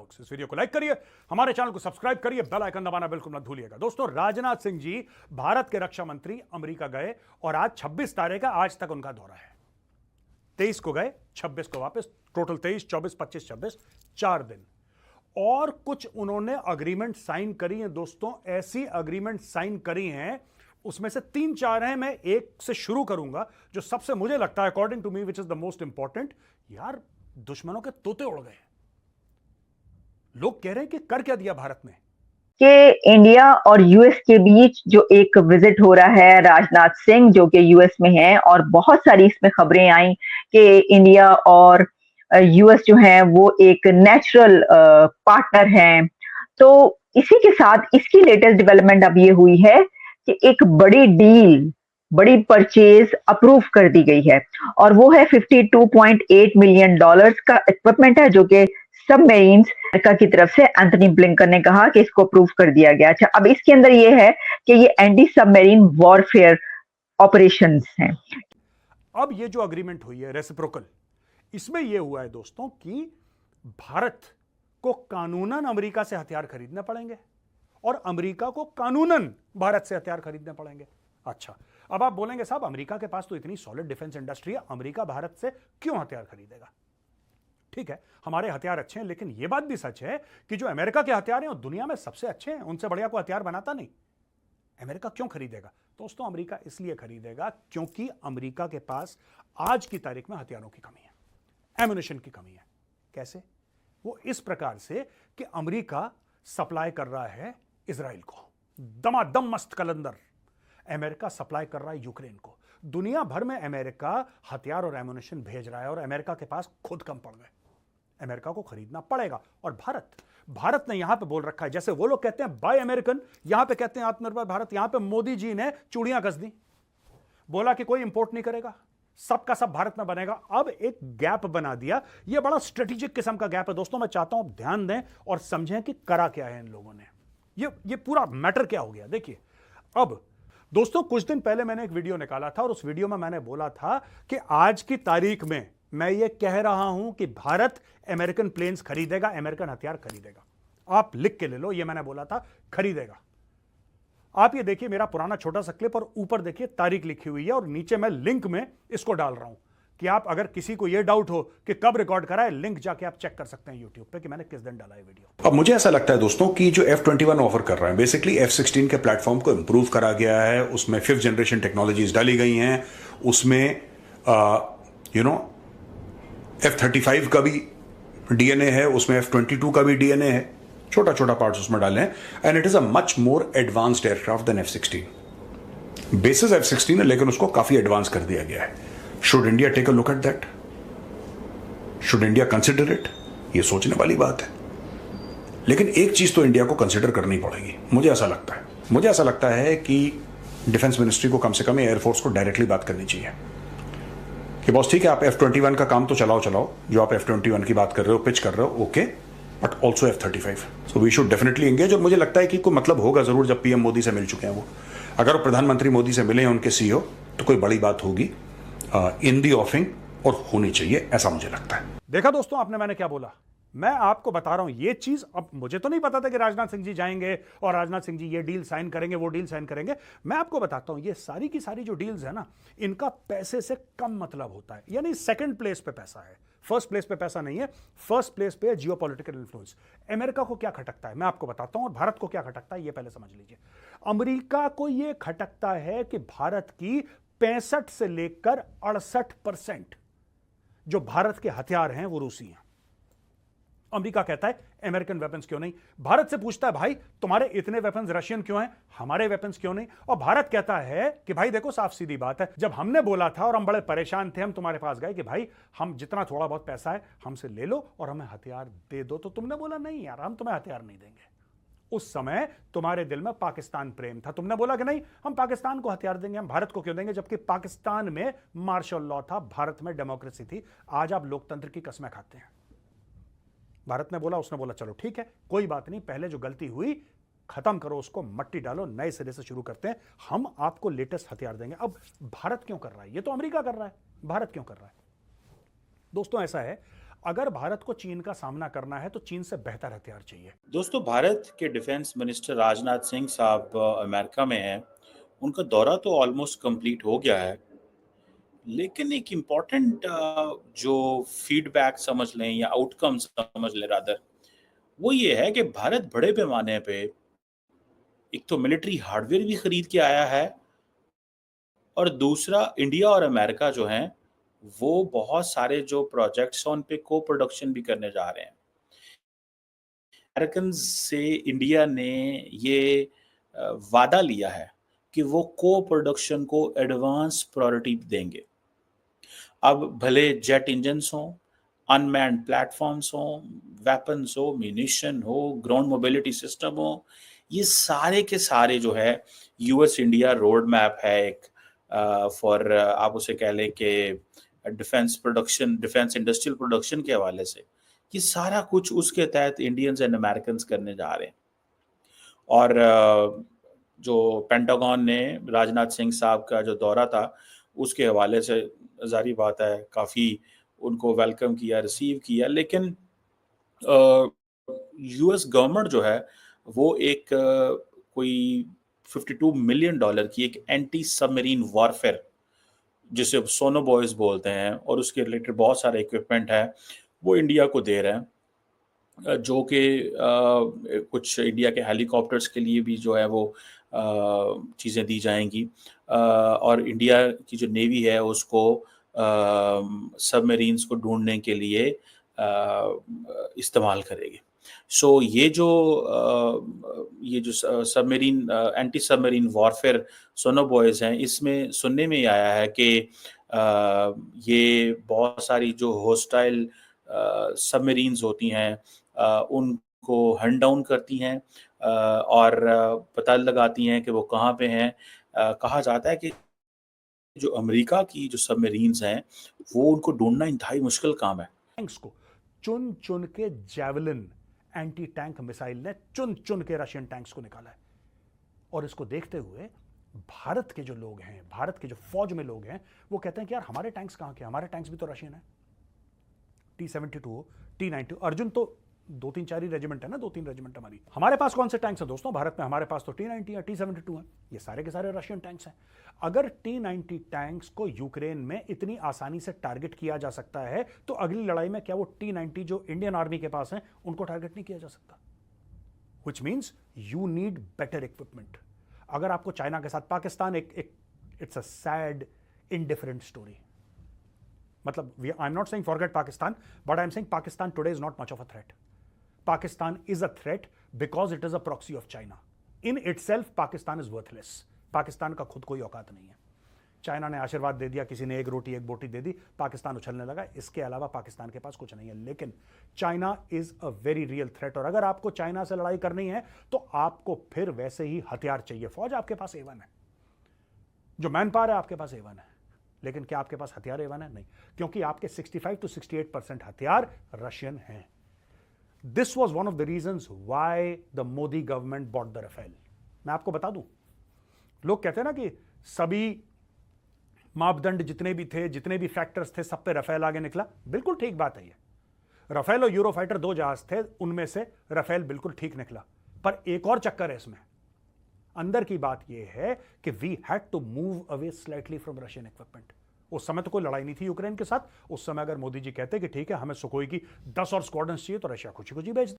Box. इस video को like करिए, हमारे चैनल को सब्सक्राइब करिए, बेल आइकन दबाना बिल्कुल मत भूलिएगा। दोस्तों, राजनाथ सिंह जी भारत के रक्षा मंत्री अमेरिका गए और आज 26 तारीख है, आज तक उनका दौरा है। 23 को गए, 26 को वापस, टोटल 23, 24, 25, 26, 4 दिन। और कुछ उन्होंने अग्रीमेंट साइन करी हैं दोस्तों, ऐसी अग्रीमेंट साइन करी हैं, उसमें से 3-4 हैं। मैं एक से शुरू करूंगा जो सबसे मुझे लगता है according to me which is the most important. यार, दुश्मनों के तोते उड़ गए। लोग कह रहे हैं कि कर क्या दिया भारत ने कि इंडिया और यूएस के बीच जो एक विजिट हो रहा है, राजनाथ सिंह जो कि यूएस में हैं, और बहुत सारी इसमें खबरें आई कि इंडिया और यूएस जो है वो एक नेचुरल पार्टनर हैं। तो इसी के साथ इसकी लेटेस्ट डेवलपमेंट अब ये हुई है कि एक बड़ी डील, बड़ी परचेज अप्रूव कर दी गई है, और वो है $52.8 मिलियन का इक्विपमेंट है जो कि सबमरीन्स अमेरिका की तरफ से। एंथनी ब्लिंकन ने कहा कि इसको अप्रूव कर दिया गया। अच्छा, अब इसके अंदर ये है कि ये एंटी सबमरीन वॉरफेयर ऑपरेशंस हैं। अब ये जो अग्रीमेंट हुई है रेसिप्रोकल, इसमें यह हुआ है दोस्तों कि भारत को कानूनन अमेरिका से हथियार खरीदने पड़ेंगे और अमेरिका को कानूनन भारत से हथियार खरीदने पड़ेंगे। अच्छा, अब आप बोलेंगे साहब अमेरिका के पास तो इतनी सॉलिड डिफेंस इंडस्ट्री है, अमेरिका भारत से क्यों हथियार खरीदेगा? ठीक है, हमारे हथियार अच्छे हैं, लेकिन यह बात भी सच है कि जो अमेरिका के हथियार हैं वो दुनिया में सबसे अच्छे हैं, उनसे बढ़िया कोई हथियार बनाता नहीं। अमेरिका क्यों खरीदेगा? दोस्तों, अमेरिका इसलिए खरीदेगा क्योंकि अमेरिका के पास आज की तारीख में हथियारों की कमी है, एम्युनिशन की कमी है। कैसे? वो इस प्रकार से कि अमेरिका सप्लाई कर रहा है इजराइल को, दमादम मस्त कलंदर। अमेरिका सप्लाई कर रहा है यूक्रेन को। दुनिया भर में अमेरिका हथियार और एम्युनिशन भेज रहा है और अमेरिका के पास खुद कम पड़ गए। अमेरिका को खरीदना पड़ेगा। और भारत ने यहां पे बोल रखा है, जैसे वो लोग कहते हैं बाय अमेरिकन, यहां पे कहते हैं आत्मनिर्भर भारत। यहां पे मोदी जी ने चूड़ियां कस दी, बोला कि कोई इंपोर्ट नहीं करेगा, सबका सब भारत में बनेगा। अब एक गैप बना दिया। यह बड़ा स्ट्रेटेजिक किस्म का गैप है दोस्तों। मैं चाहता हूं ध्यान दें और समझें कि करा क्या है इन लोगों ने, ये पूरा मैटर क्या हो गया। देखिए, अब दोस्तों, कुछ दिन पहले मैंने एक वीडियो निकाला था और उस वीडियो में मैंने बोला था कि आज की तारीख में मैं ये कह रहा हूं कि भारत अमेरिकन प्लेन्स खरीदेगा, अमेरिकन हथियार खरीदेगा। आप लिख के ले लो, ये मैंने बोला था, खरीदेगा। आप ये देखिए मेरा पुराना छोटा सा क्लिप, और ऊपर देखिए तारीख लिखी हुई है और नीचे मैं लिंक में इसको डाल रहा हूं कि आप अगर किसी को यह डाउट हो कि कब रिकॉर्ड करा है, लिंक जाके आप चेक कर सकते हैं यूट्यूब पे कि मैंने किस दिन डाला है वीडियो। अब मुझे ऐसा लगता है दोस्तों कि जो F-21 ऑफर कर रहे हैं, बेसिकली F-16 के प्लेटफॉर्म को इंप्रूव करा गया है, उसमें 5th जनरेशन टेक्नोलॉजीज डाली गई हैं, उसमें F-35 का भी डीएनए है, उसमें F-22 का भी डीएनए है, छोटा छोटा पार्ट्स उसमें डाले हैं, and it is a much more advanced aircraft than F-16। Basis F-16 है लेकिन उसको काफी एडवांस कर दिया गया है। Should India take a look at that? Should India consider it? ये सोचने वाली बात है। लेकिन एक चीज तो इंडिया को कंसिडर करनी पड़ेगी, मुझे ऐसा लगता है। मुझे ऐसा लगता है कि डिफेंस मिनिस्ट्री को कम से कम एयरफोर्स को डायरेक्टली बात करनी चाहिए कि बॉस ठीक है, आप F-21 का काम तो चलाओ, जो आप F-21 की बात कर रहे हो, पिच कर रहे हो, okay, but also F-35। So we should definitely engage. और मुझे लगता है कि कोई मतलब होगा जरूर जब पीएम मोदी से मिल चुके हैं वो। अगर वो प्रधानमंत्री मोदी से मिले हैं, उनके सीईओ, तो कोई बड़ी बात होगी इन दी ऑफिंग, और होनी चाहिए, ऐसा मुझे लगता है। देखा दोस्तों आपने, मैंने क्या बोला? मैं आपको बता रहा हूं ये चीज। अब मुझे तो नहीं पता था कि राजनाथ सिंह जी जाएंगे और राजनाथ सिंह जी ये डील साइन करेंगे, वो डील साइन करेंगे। मैं आपको बताता हूं, ये सारी की सारी जो डील्स है ना, इनका पैसे से कम मतलब होता है। यानी सेकंड प्लेस पे पैसा है, फर्स्ट प्लेस पे पैसा नहीं है। फर्स्ट प्लेस पे जियोपॉलिटिकल इन्फ्लुएंस। अमेरिका को क्या खटकता है मैं आपको बताता हूं, और भारत को क्या खटकता है ये पहले समझ लीजिए। अमेरिका को ये खटकता है कि भारत की 65 से लेकर 68% जो भारत के हथियार हैं वो रूसी हैं। अमेरिका कहता है अमेरिकन वेपन्स क्यों नहीं? भारत से पूछता है भाई तुम्हारे इतने वेपन्स रशियन क्यों हैं, हमारे वेपन्स क्यों नहीं? और भारत कहता है कि भाई देखो साफ सीधी बात है, जब हमने बोला था और हम बड़े परेशान थे, हम तुम्हारे पास गए कि भाई हम जितना थोड़ा बहुत पैसा है हमसे ले लो और हमें हथियार दे दो, तो तुमने बोला नहीं यार, हम तुम्हें हथियार नहीं देंगे। उस समय तुम्हारे दिल में पाकिस्तान प्रेम था, तुमने बोला कि नहीं हम पाकिस्तान को हथियार देंगे, हम भारत को क्यों देंगे? जबकि पाकिस्तान में मार्शल लॉ था, भारत में डेमोक्रेसी थी। आज आप लोकतंत्र की कसमें खाते हैं। भारत ने बोला, उसने बोला चलो ठीक है, कोई बात नहीं, पहले जो गलती हुई खत्म करो, उसको मट्टी डालो, नए सिरे से शुरू करते हैं, हम आपको लेटेस्ट हथियार देंगे। अब भारत क्यों कर रहा है? ये तो अमेरिका कर रहा है, भारत क्यों कर रहा है? दोस्तों ऐसा है, अगर भारत को चीन का सामना करना है तो चीन से बेहतर हथियार चाहिए। दोस्तों, भारत के डिफेंस मिनिस्टर राजनाथ सिंह साहब अमेरिका में हैं। उनका दौरा तो ऑलमोस्ट कंप्लीट हो गया है, लेकिन एक इम्पॉर्टेंट जो फीडबैक समझ लें या आउटकम समझ लें रादर, वो ये है कि भारत बड़े पैमाने पे एक तो मिलिट्री हार्डवेयर भी खरीद के आया है, और दूसरा इंडिया और अमेरिका जो हैं वो बहुत सारे जो प्रोजेक्ट्स हैं उन पे को प्रोडक्शन भी करने जा रहे हैं। अमेरिकन से इंडिया ने ये वादा लिया है कि वो को प्रोडक्शन को एडवांस प्रायोरिटी देंगे। अब भले जेट इंजन्स हों, अनमैन्ड प्लेटफॉर्म्स हों, वेपन्स हो, म्यूनिशन हो, ग्राउंड मोबिलिटी सिस्टम हो, ये सारे के सारे जो है यूएस इंडिया रोड मैप है एक फॉर आप उसे कह लें कि defence production, defence industrial production के हवाले से ये सारा कुछ उसके तहत इंडियंस एंड अमेरिकन्स करने जा रहे हैं। और जो पेंटागन ने राजनाथ सिंह साहब का जो दौरा था उसके हवाले से जारी बात है काफ़ी उनको वेलकम किया, रिसीव किया, लेकिन यूएस गवर्नमेंट जो है वो एक कोई $52 मिलियन की एक एंटी सबमरीन वॉरफेयर, जिसे सोनो बॉयज बोलते हैं, और उसके रिलेटेड बहुत सारे इक्विपमेंट है वो इंडिया को दे रहे हैं, जो कि कुछ इंडिया के हेलीकॉप्टर्स के लिए भी जो है वो चीज़ें दी जाएंगी, और इंडिया की जो नेवी है उसको सबमरीन्स को ढूंढने के लिए इस्तेमाल करेगी। सो ये जो सबमरीन एंटी सबमरीन वॉरफेयर सोनो बॉयज हैं, इसमें सुनने में आया है कि ये बहुत सारी जो होस्टाइल सबमरीन्स होती हैं उनको हंट डाउन करती हैं और पता लगाती हैं कि वो कहाँ पे हैं। कहा जाता है कि जो अमेरिका की जो सबमरीन्स हैं वो उनको ढूंढना इंतहाई मुश्किल काम है। टैंक्स को चुन चुन के जैवलिन एंटी टैंक मिसाइल ने चुन चुन के रशियन टैंक्स को निकाला है, और इसको देखते हुए भारत के जो लोग हैं, भारत के जो फौज में लोग हैं, वो कहते हैं कि यार हमारे टैंक्स कहां के, हमारे टैंक्स भी तो रशियन है। T-72, T-90, अर्जुन तो 2-3-4 ही रेजिमेंट है ना, 2-3 रेजिमेंट हमारे पास कौन से टैंक्स हैं दोस्तों भारत में? हमारे पास तो T-90 है, T-72 है, ये सारे के सारे रशियन टैंक्स हैं। अगर T-90 टैंक्स को यूक्रेन में इतनी आसानी से टारगेट किया जा सकता है तो अगली लड़ाई में क्या वो T-90 जो इंडियन आर्मी के पास है उनको टारगेट नहीं किया जा सकता? Which means you need better equipment. अगर आपको चाइना के साथ Pakistan it's a sad indifferent story. मतलब I am not saying forget Pakistan, but I am saying Pakistan today is not much of a threat. Pakistan is a threat because it is a proxy of China. In itself Pakistan is worthless. Pakistan का खुद कोई औकात नहीं है। China ने आशीर्वाद दे दिया, किसी ने एक रोटी एक बोटी दे दी, पाकिस्तान उछलने लगा। इसके अलावा पाकिस्तान के पास कुछ नहीं है। लेकिन China is a very real threat, और अगर आपको चाइना से लड़ाई करनी है तो आपको फिर वैसे ही हथियार चाहिए। फौज आपके पास A1 है, जो मैन पावर है आपके पास A1 है, लेकिन क्या आपके पास हथियार A1 है? नहीं, क्योंकि आपके 65 to 68% हथियार रशियन हैं। This was one of the reasons why the Modi government bought the Rafale. मैं आपको बता दूं, लोग कहते हैं ना कि सभी मापदंड जितने भी थे, जितने भी फैक्टर्स थे, सब पे राफेल आगे निकला। बिल्कुल ठीक बात है ये। राफेल और यूरोफाइटर 2 जहाज थे, उनमें से राफेल बिल्कुल ठीक निकला। पर एक और चक्कर है इसमें। अंदर की बात यह है कि we had to move away slightly from Russian equipment. उस समय तो कोई लड़ाई नहीं थी यूक्रेन के साथ। उस समय अगर मोदी जी कहते कि ठीक है हमें सुखोई की 10 और स्क्वाड्रन्स चाहिए तो रशिया खुशी खुशी भेज